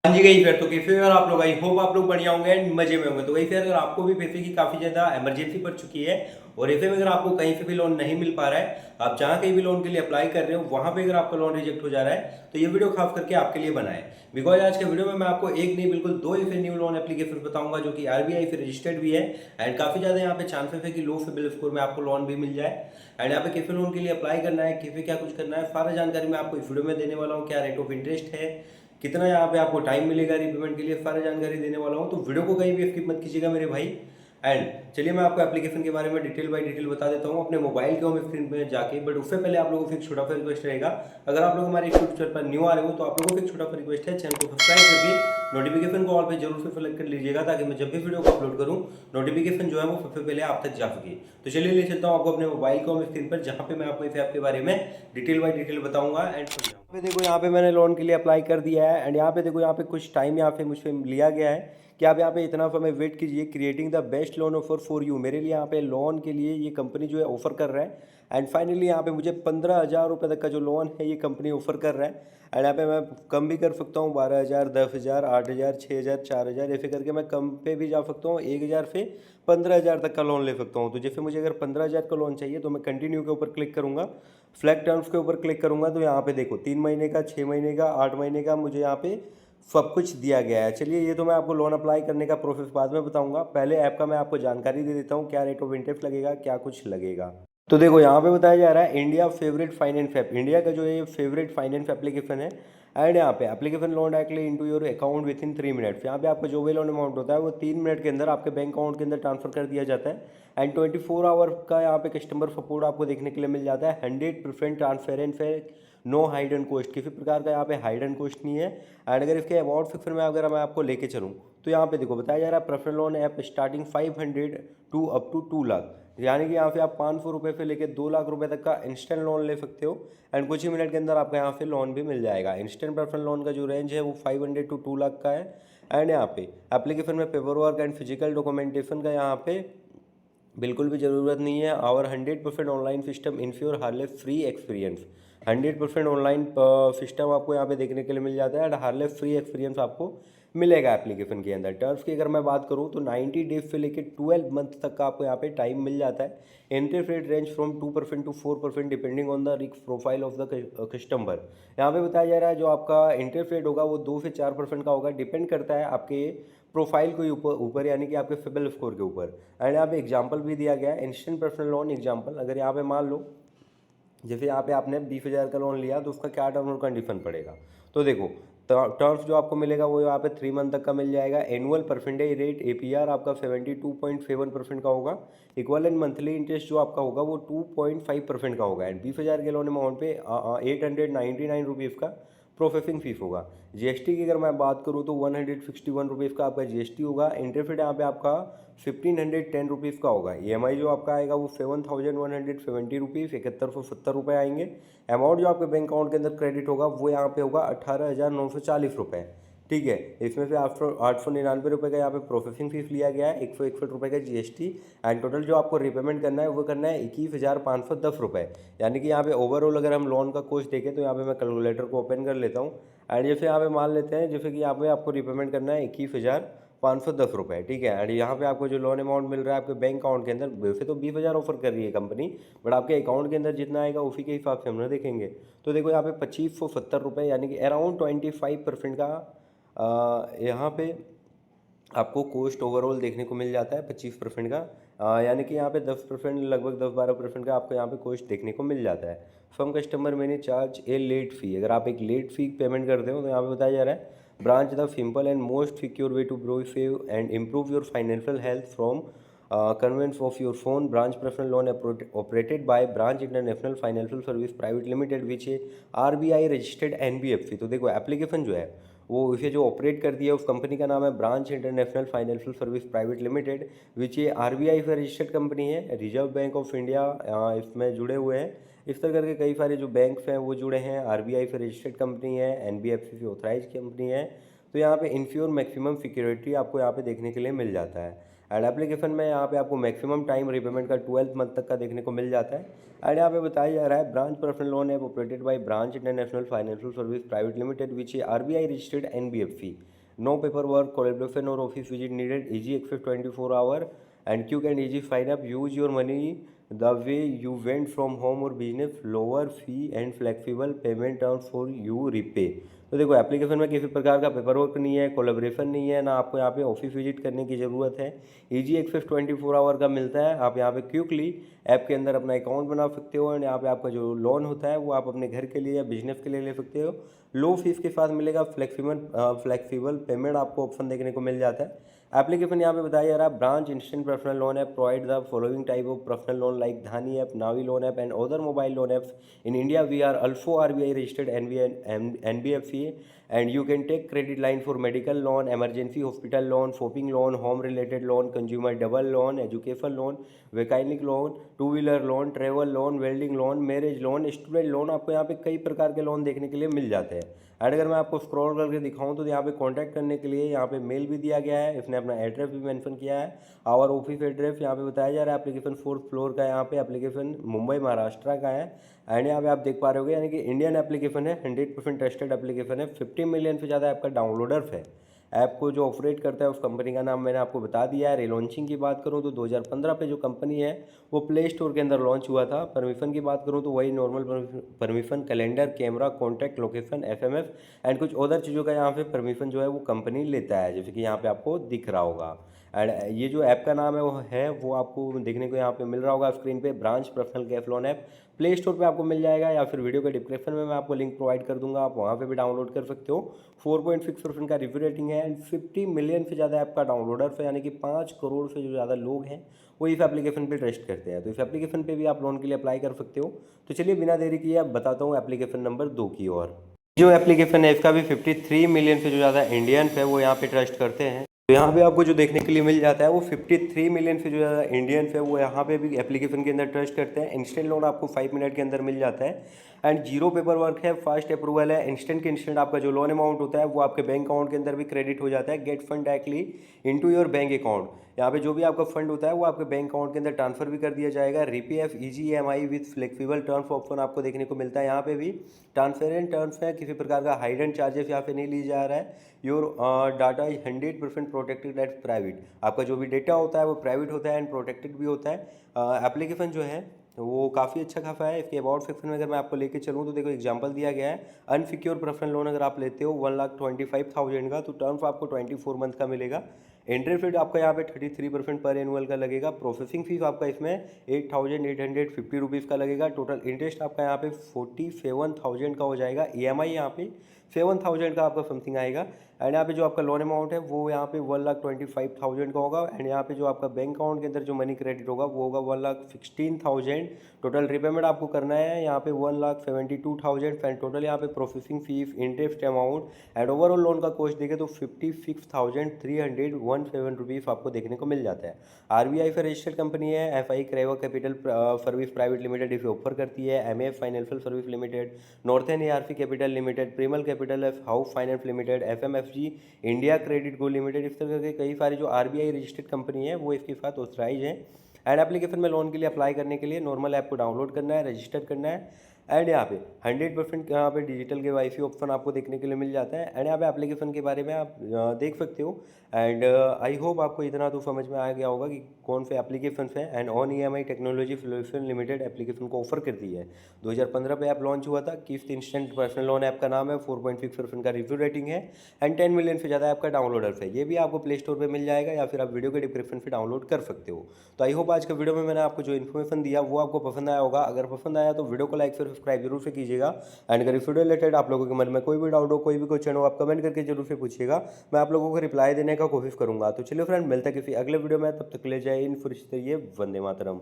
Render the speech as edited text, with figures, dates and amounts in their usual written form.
हाँ जी गई फिर तो कैफे और आप लोग आई होप आप लोग बढ़िया होंगे एंड मजे में होंगे। तो वही फिर अगर आपको भी पैसे की काफ़ी ज़्यादा इमरजेंसी पड़ चुकी है और ऐसे में अगर आपको कहीं से भी लोन नहीं मिल पा रहा है, आप जहाँ कहीं भी लोन के लिए अप्लाई कर रहे हो वहाँ पे अगर आपका लोन रिजेक्ट हो जा रहा है, तो ये वीडियो खास करके आपके लिए बना है। बिकॉज आज के वीडियो में मैं आपको एक नहीं बिल्कुल दो ऐसे न्यू लोन एप्लीकेशन बताऊंगा जो कि आरबीआई से रजिस्टर्ड भी है एंड काफ़ी ज़्यादा यहाँ पे चांसेस है कि लो सिबिल स्कोर में आपको लोन भी मिल जाए। एंड यहाँ पे कैफे लोन के लिए अप्लाई करना है, कैफे क्या कुछ करना है, सारा जानकारी मैं आपको इस वीडियो में देने वाला हूँ। क्या रेट ऑफ इंटरेस्ट है, कितना यहाँ पे आपको टाइम मिलेगा रीपेमेंट के लिए, सारी जानकारी देने वाला हूँ। तो वीडियो को कहीं भी स्किप मत कीजिएगा मेरे भाई। एंड चलिए मैं आपको एप्लीकेशन के बारे में डिटेल बाय डिटेल बता देता हूँ अपने मोबाइल के होम स्क्रीन पे जाके। बट उससे पहले आप लोगों को एक छोटा सा रिक्वेस्ट रहेगा, अगर आप लोग हमारे यूट्यूब चैनल पर न्यू आ रहे हो तो आप लोगों को एक छोटा सा रिक्वेस्ट है, चैनल को सब्सक्राइब करके नोटिफिकेशन को ऑल पे जरूर से सेलेक्ट कर लीजिएगा ताकि मैं जब भी वीडियो को अपलोड करूँ नोटिफिकेशन जो है वो सबसे पहले आप तक जा सके। तो चलिए ले चलता हूँ आपको अपने मोबाइल के होम स्क्रीन पर जहाँ पे मैं आपको इस ऐप के बारे में डिटेल बाय डिटेल बताऊंगा। एंड पे देखो यहाँ पे मैंने लोन के लिए अप्लाई कर दिया है एंड यहाँ पे देखो यहाँ पे कुछ टाइम यहाँ पे मुझसे लिया गया है कि आप यहाँ पे इतना समय वेट कीजिए। Creating the best loan offer for you, मेरे लिए यहाँ पे लोन के लिए ये कंपनी जो है ऑफर कर रहा है। एंड फाइनली यहाँ पे मुझे 15,000 रुपये तक का जो लोन है ये कंपनी ऑफर कर रहा है। एंड यहाँ पे मैं कम भी कर सकता हूँ, 12,000, 10,000, 8,000, 6,000, 4,000 ऐसे करके मैं कम पे भी जा सकता हूँ। 1,000 से 15,000 तक का लोन ले सकता हूँ। तो जैसे मुझे अगर 15,000 का लोन चाहिए तो मैं कंटिन्यू के ऊपर क्लिक करूँगा, फ्लैग टर्म्स के ऊपर क्लिक करूँगा तो यहाँ पे देखो 3 महीने का, 6 महीने का, 8 महीने का मुझे यहाँ पे सब कुछ दिया गया है। चलिए ये तो मैं आपको लोन अप्लाई करने का प्रोसेस बाद में बताऊंगा, पहले ऐप का मैं आपको जानकारी दे देता हूँ क्या रेट ऑफ इंटरेस्ट लगेगा, क्या कुछ लगेगा। तो देखो यहाँ पे बताया जा रहा है India favourite finance app, India का जो ये फेवरेट फाइनेंस एप्लीकेशन है। एंड यहाँ पे application loan directly into your account with in 3 minutes. यहाँ पे आपका जो भी लोन अमाउंट होता है वो 3 मिनट के अंदर आपके बैंक अकाउंट के अंदर ट्रांसफर कर दिया जाता है। एंड 24 आवर का यहाँ पे कस्टमर सपोर्ट आपको देखने के लिए मिल जाता है। 100% ट्रांसपेरेंट है, नो हाइडन कॉस्ट, किसी प्रकार का यहाँ पे हाइडन कॉस्ट नहीं है। एंड अगर इसके अबाउट सेक्शन में अगर मैं आपको लेके चलूँ तो यहाँ पे देखो बताया जा रहा है personal loan app starting 500 to up to 2 lakh, यानी कि यहाँ पे आप 500 रुपये से लेकर 2 लाख रुपए तक का इंस्टेंट लोन ले सकते हो। एंड कुछ ही मिनट के अंदर आपको यहाँ पे लोन भी मिल जाएगा। इंस्टेंट पर्सनल लोन का जो रेंज है वो 500 टू 2 लाख का है। एंड यहाँ पे एप्लीकेशन में paper work and physical documentation का यहाँ पे बिल्कुल भी ज़रूरत नहीं है। Our 100% online system ensure hassle free experience, 100% online system आपको यहाँ पे देखने के लिए मिल जाता है एंड हार्ले फ्री एक्सपीरियंस आपको मिलेगा एप्लीकेशन के अंदर। टर्म्स की अगर मैं बात करूँ तो 90 डेज से लेकर 12 मंथ तक का आपको यहाँ पे टाइम मिल जाता है। Interest rate range from 2% to 4% depending on the risk profile of the customer. यहाँ पे बताया जा रहा है जो आपका इंटरेस्ट रेट होगा वो 2 से 4% का होगा, डिपेंड करता है आपके प्रोफाइल के ऊपर यानी कि आपके सिबिल स्कोर के ऊपर। एंड यहाँ पे एग्जांपल भी दिया गया है, इंस्टेंट पर्सनल लोन एग्जांपल। अगर यहाँ पे मान लो जैसे यहाँ पे आपने 20,000 का लोन लिया तो उसका क्या टर्म और कंडीशन पड़ेगा। तो देखो टर्म्स जो आपको मिलेगा वो यहाँ पे 3 मंथ तक का मिल जाएगा। एनुअल परसेंटेज रेट एपीआर आपका 72.7% का होगा। इक्वलेंट मंथली इंटरेस्ट जो आपका होगा वो 2.5% का होगा। एंड 20,000 के लोन अमाउंट पे 899 रुपीज़ का प्रोसेसिंग फीस होगा। जीएसटी की अगर मैं बात करूँ तो 161 रुपीज़ का आपका जीएसटी होगा। इंटरेस्ट रेट यहाँ पे आपका 1,510 रुपीज़ का होगा। ईएमआई जो आपका आएगा वो 7,170 रुपीज़, 7170 रुपये आएंगे। अमाउंट जो आपके बैंक अकाउंट के अंदर क्रेडिट होगा वो यहाँ पे होगा 18,940 रुपये। ठीक है, इसमें से 899 रुपये का यहाँ पे प्रोसेसिंग फीस लिया गया है, 161 रुपये का जीएसटी। एंड टोटल जो आपको रिपेमेंट करना है वो करना है 21,510 रुपये। यानी कि यहाँ पे ओवरऑल अगर हम लोन का कॉस्ट देखें तो यहाँ पे मैं कैलकुलेटर को ओपन कर लेता हूँ। एंड जैसे यहाँ पे मान लेते हैं जैसे कि यहाँ पे आपको रिपेमेंट करना है 21,510 रुपये। ठीक है, एंड यहाँ पे आपको जो लोन अमाउंट मिल रहा है आपके बैंक अकाउंट के अंदर, वैसे तो 20,000 ऑफर कर रही है कंपनी, बट आपके अकाउंट के अंदर जितना आएगा उसी के हिसाब से हम ना देखेंगे। तो देखो यहाँ पे 2,570 रुपये यानी कि अराउंड 25% का यहाँ पे आपको कॉस्ट ओवरऑल देखने को मिल जाता है 25% का। यानी कि यहाँ पे 10% लगभग 10-12% का आपको यहाँ पे कॉस्ट देखने को मिल जाता है। सम कस्टमर मैंने चार्ज ए लेट फी, अगर आप एक लेट फी पेमेंट करते हो तो यहाँ पे बताया जा रहा है branch the simple and most secure way to grow save and improve your financial health from convenience of your phone. Branch personal loan operated by Branch International Financial Service Private Limited which है RBI registered NBFC. तो देखो application जो है वो इसे जो operate करती है उस कंपनी का नाम है Branch international financial service private limited, which ये आरबीआई से रजिस्टर्ड कंपनी है। रिजर्व बैंक ऑफ इंडिया इसमें जुड़े हुए हैं। इस तरह करके कई सारे जो बैंक्स हैं वो जुड़े हैं। आरबीआई से रजिस्टर्ड कंपनी है, एनबीएफसी से ऑथराइज कंपनी है। तो यहाँ पे इन्फ्योर मैक्सिमम सिक्योरिटी आपको यहाँ पे देखने के लिए मिल जाता है। एंड एप्लीकेशन में यहाँ पे आपको मैक्सिमम टाइम रिपेमेंट का 12th मंथ तक का देखने को मिल जाता है। एंड यहाँ पे बताया जा रहा है ब्रांच पर्सनल लोन है operated by Branch international financial service private limited which है RBI registered NBFC। No paper work collaboration और office visit needed, easy access 24 hour and quick and easy fine up, use your money the way you want from home और business, lower fee and flexible payment terms for you repay. तो देखो application में किसी प्रकार का paper work नहीं है, collaboration नहीं है, ना आपको यहाँ पे ऑफिस विजिट करने की ज़रूरत है। इजी एक्सेस 24 आवर का मिलता है। आप यहाँ पे क्विकली ऐप के अंदर अपना अकाउंट बना सकते हो एंड यहाँ पे आपका जो लोन होता है वो आप अपने घर के लिए या बिजनेस के लिए ले सकते हो। लो फीस के साथ मिलेगा, फ्लेक्सिबल पेमेंट आपको ऑप्शन देखने को मिल जाता है। एप्लीकेशन यहाँ पे बताया जा रहा है branch instant personal loan app provide the following type of personal loan like Dhani app, Navi loan app and other mobile loan apps in India. We are also RBI registered NBFC and you can take credit line for medical loan, emergency hospital loan, shopping loan, home related loan, consumer double loan, education loan, वैकल्पिक loan, two wheeler loan, travel loan, welding loan, marriage loan, student loan. आपको यहाँ पे कई प्रकार के loan देखने के लिए मिल जाते हैं। एंड अगर मैं आपको स्क्रॉल करके दिखाऊं तो यहाँ पे कांटेक्ट करने के लिए यहाँ पे मेल भी दिया गया है, इसने अपना एड्रेस भी मेंशन किया है। आवर ऑफिस एड्रेस यहाँ पे बताया जा रहा है, एप्लीकेशन 4th फ्लोर का, यहाँ पे एप्लीकेशन मुंबई महाराष्ट्र का है। एंड यहाँ पे आप देख पा रहे होगे यानी कि इंडियन एप्लीकेशन है, 100% ट्रस्टेड एप्लीकेशन है। 50 मिलियन से ज़्यादा आपका डाउनलोडर्स है। ऐप को जो ऑपरेट करता है उस कंपनी का नाम मैंने आपको बता दिया है। रिलॉन्चिंग की बात करूँ तो 2015 पे जो कंपनी है वो प्ले स्टोर के अंदर लॉन्च हुआ था। परमिशन की बात करूँ तो वही normal permission, calendar, camera, contact, location, SMS and कुछ अदर चीज़ों का यहाँ पे परमिशन जो है वो कंपनी लेता है, जैसे कि यहाँ पे आपको दिख रहा होगा। एंड ये जो ऐप का नाम है वो आपको देखने को यहाँ पे मिल रहा होगा स्क्रीन पे, branch personal Kaif loan app. Play store पे आपको मिल जाएगा या फिर वीडियो के डिस्क्रिप्शन में मैं आपको लिंक प्रोवाइड कर दूंगा, आप वहाँ पे भी डाउनलोड कर सकते हो। 4.6% का रिव्यू रेटिंग है एंड 50 मिलियन से ज़्यादा ऐप का डाउनलोडर है, यानी कि 5 करोड़ से जो ज़्यादा लोग हैं वो इस एप्लीकेशन पे ट्रस्ट करते हैं। तो इस एप्लीकेशन पे भी आप लोन के लिए अप्लाई कर सकते हो। तो चलिए बिना देरी किए आप बताता हूँ एप्लीकेशन नंबर 2 की ओर। जो एप्लीकेशन है इसका भी 53 मिलियन से जो ज़्यादा इंडियंस है वो यहाँ पे ट्रस्ट करते हैं। तो यहाँ पे आपको जो देखने के लिए मिल जाता है वो 53 मिलियन से जो ज़्यादा इंडियंस है वो यहाँ पे भी एप्लीकेशन के अंदर ट्रस्ट करते हैं। इंस्टेंट लोन आपको 5 मिनट के अंदर मिल जाता है एंड जीरो पेपर वर्क है, फास्ट अप्रूवल है। इंस्टेंट के इंस्टेंट आपका जो लोन अमाउंट होता है वो आपके बैंक अकाउंट के अंदर भी क्रेडिट हो जाता है। Get fund directly into your bank account, यहाँ पे जो भी आपका फंड होता है वो आपके बैंक अकाउंट के अंदर ट्रांसफर भी कर दिया जाएगा। RPF easy EMI with flexible terms option आपको देखने को मिलता है। यहाँ पे भी ट्रांसपेरेंट टर्म्स है, किसी प्रकार का हाइडन चार्जेस यहाँ पे नहीं ली जा रहा है। Your data is 100% protected eight private, आपका जो भी डेटा होता है वो प्राइवेट होता है एंड प्रोटेक्टेड भी होता है। एप्लीकेशन जो है वो काफ़ी अच्छा खासा है। इसके अबाउट सेक्शन में अगर मैं आपको लेके चलूँ तो देखो एग्जांपल दिया गया है। अनसिक्योर पर्सनल लोन अगर आप लेते हो 1,25,000 का तो टर्म्स आपको 24 मंथ का मिलेगा। इंटरेस्ट रेट आपका यहाँ पे 33% पर एनुअल का लगेगा। प्रोसेसिंग फीस आपका इसमें 8,850 रुपीज़ का लगेगा। टोटल इंटरेस्ट आपका यहाँ पे 47,000 का हो जाएगा। EMI यहाँ पे 7,000 का आपका समथिंग आएगा। एंड यहाँ पे जो आपका लोन अमाउंट है वो यहाँ पे 1,25,000 का होगा। एंड यहाँ पे जो आपका बैंक अकाउंट के अंदर जो मनी क्रेडिट होगा वो होगा 1,16,000। टोटल रिपेमेंट आपको करना है यहाँ पे 1,72,000 एंड टोटल यहाँ पे processing fees, interest amount and overall loan का कॉस्ट देखें तो 56,317 रुपीज़ आपको देखने को मिल जाता है। RBI से रजिस्टर्ड कंपनी है। FI Kreva capital service private limited इसे ऑफर करती है। MAF financial service limited, northern ARC capital limited, Piramal capital house finance limited, FMFG India credit go limited, इस तरह के कई सारी जो RBI रजिस्टर्ड कंपनी है वो इसके साथ ऑथराइज है। एंड एप्लीकेशन में लोन के लिए अप्लाई करने के लिए नॉर्मल ऐप को डाउनलोड करना है, रजिस्टर करना है एंड यहाँ पे 100% यहाँ पे डिजिटल KYC ऑप्शन आपको देखने के लिए मिल जाता है। एंड यहाँ पे एप्लीकेशन के बारे में आप देख सकते हो। एंड आई होप आपको इतना तो समझ में आ गया होगा कि कौन से एप्लीकेशन हैं। And on EMI technology solution limited application को ऑफर करती है। 2015 पे ऐप लॉन्च हुआ था। किस्त इंस्टेंट पर्सनल लोन ऐप का नाम है। 4.6% का रिव्यू रेटिंग है एंड 10 मिलियन से ज़्यादा ऐप का डाउनलोडर्स है। ये भी आपको प्ले स्टोर पर मिल जाएगा या फिर आप वीडियो के डिस्क्रिप्शन से डाउनलोड कर सकते हो। तो आई होप आज के वीडियो में मैंने आपको जो इन्फॉर्मेशन दिया वो आपको पसंद आया होगा। अगर पसंद आया तो वीडियो को लाइक से सब्सक्राइब जरूर से कीजिएगा। एंड अगर इस वीडियो रिलेटेड आप लोगों के मन में कोई भी डाउट हो, कोई भी क्वेश्चन हो, आप कमेंट करके जरूर से पूछिएगा। मैं आप लोगों को रिप्लाई देने का कोशिश करूंगा। तो चलिए फ्रेंड, मिलता है किसी अगले वीडियो में, तब तक ले जाए इन फिर वंदे मातरम।